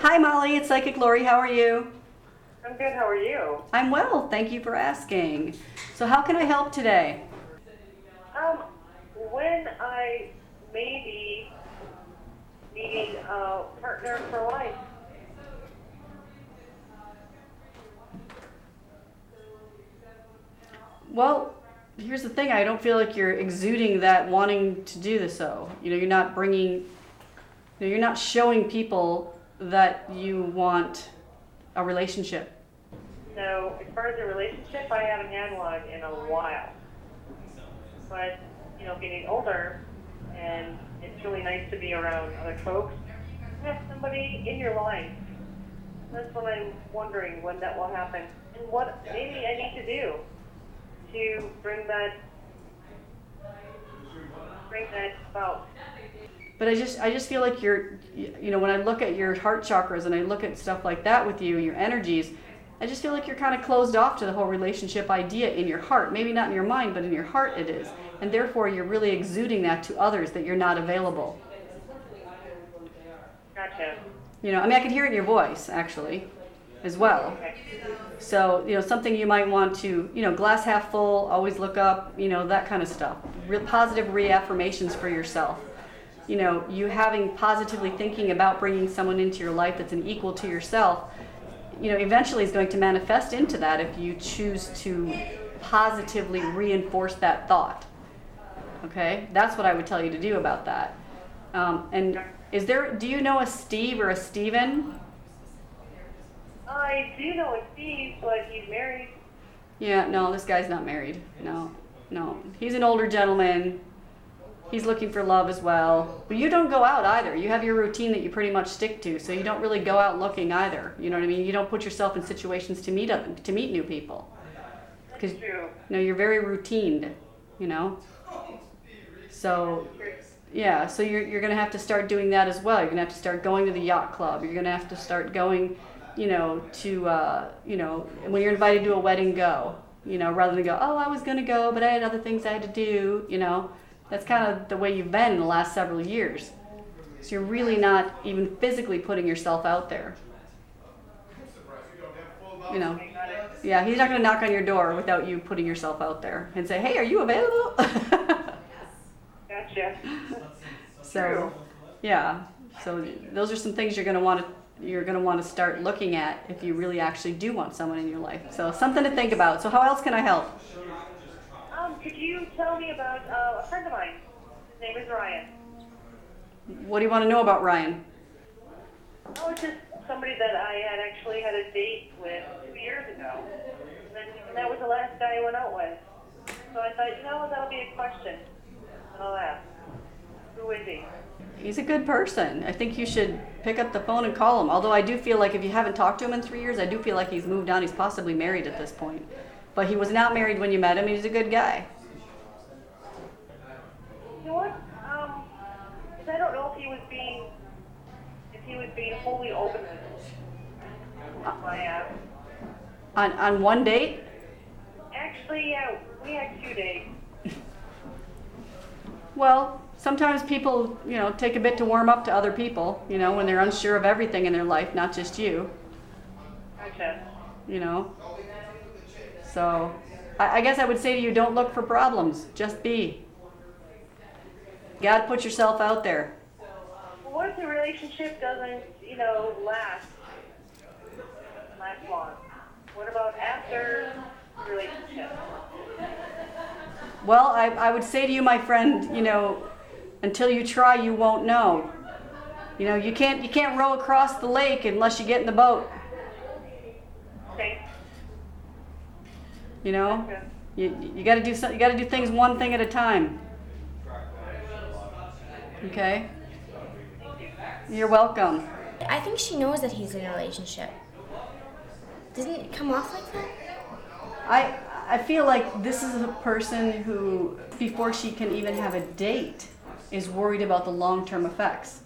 Hi Molly, it's Psychic Lori. How are you? I'm good. How are you? I'm well, thank you for asking. So how can I help today? When I may be needing a partner for life. Well, here's the thing. I don't feel like you're exuding that wanting to do this. You're not bringing, you're not showing people that you want a relationship. So, as far as a relationship, I haven't had one in a while. But, getting older, and it's really nice to be around other folks. Have somebody in your life. That's what I'm wondering when that will happen, and what maybe I need to do to bring that about. But I just feel like when I look at your heart chakras and I look at stuff like that with you, your energies, I just feel like you're kind of closed off to the whole relationship idea in your heart. Maybe not in your mind, but in your heart it is. And therefore you're really exuding that to others, that you're not available. Gotcha. I can hear it in your voice, actually, as well. Okay. So, something you might want to, glass half full, always look up, that kind of stuff. Real positive reaffirmations for yourself. You having positively thinking about bringing someone into your life that's an equal to yourself, eventually is going to manifest into that if you choose to positively reinforce that thought. Okay? That's what I would tell you to do about that. Do you know a Steve or a Steven? I do know a Steve, but he's married. Yeah, no, this guy's not married. No. He's an older gentleman. He's looking for love as well. But you don't go out either. You have your routine that you pretty much stick to, so you don't really go out looking either. You know what I mean? You don't put yourself in situations to meet new people. That's true. You're very routined, So, yeah, so you're going to have to start doing that as well. You're going to have to start going to the yacht club. You're going to have to start going, when you're invited to a wedding, go. Rather than go, oh, I was going to go, but I had other things I had to do, That's kind of the way you've been in the last several years. So you're really not even physically putting yourself out there. Yeah, he's not going to knock on your door without you putting yourself out there and say, hey, are you available? Gotcha. So, yeah. So those are some things you're going to want to start looking at if you really actually do want someone in your life. So something to think about. So how else can I help? Could you tell me about a friend of mine? His name is Ryan. What do you want to know about Ryan? Oh, it's just somebody that I had actually had a date with 2 years ago. And that was the last guy I went out with. So I thought, that'll be a question. And I'll ask. Who is he? He's a good person. I think you should pick up the phone and call him. Although I do feel like if you haven't talked to him in 3 years, I do feel like he's moved on. He's possibly married at this point. But he was not married when you met him. He's a good guy. You know what? I don't know if he was being wholly open with my On one date? Actually, yeah, we had 2 dates. Well, sometimes people, take a bit to warm up to other people, when they're unsure of everything in their life, not just you. Gotcha. So, I guess I would say to you, don't look for problems. Just be. You gotta put yourself out there. Well, what if the relationship doesn't, last long? What about after the relationship? Well, I would say to you, my friend, until you try, you won't know. You can't row across the lake unless you get in the boat. Okay. You got to do things one thing at a time. Okay? You're welcome. I think she knows that he's in a relationship. Doesn't it come off like that? I feel like this is a person who, before she can even have a date, is worried about the long-term effects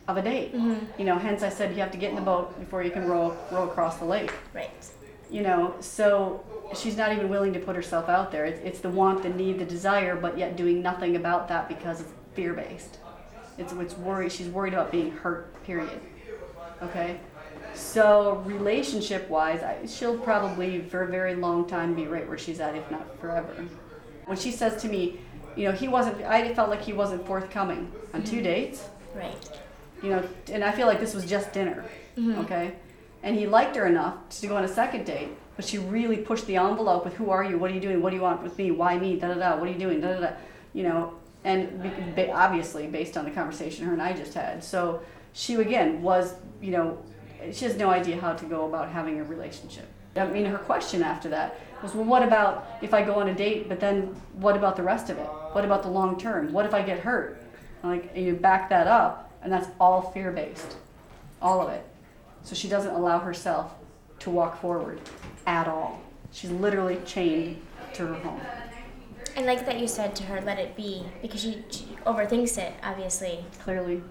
of a date. Mm-hmm. Hence I said you have to get in the boat before you can row across the lake. Right. So she's not even willing to put herself out there. It's the want, the need, the desire, but yet doing nothing about that because it's fear-based. It's worry. She's worried about being hurt, period. Okay? So relationship-wise, she'll probably for a very long time be right where she's at, if not forever. When she says to me, you know, I felt like he wasn't forthcoming on 2 dates. Right. You know, and I feel like this was just dinner, okay? And he liked her enough to go on a second date, but she really pushed the envelope with, who are you, what are you doing, what do you want with me, why me, da-da-da, what are you doing, da-da-da, you know, and obviously based on the conversation her and I just had. So she, again, was, you know, she has no idea how to go about having a relationship. I mean, her question after that was, well, what about if I go on a date, but then what about the rest of it? What about the long term? What if I get hurt? Like, and you back that up, and that's all fear-based, all of it. So she doesn't allow herself to walk forward at all. She's literally chained to her home. I like that you said to her, let it be, because she overthinks it, obviously. Clearly.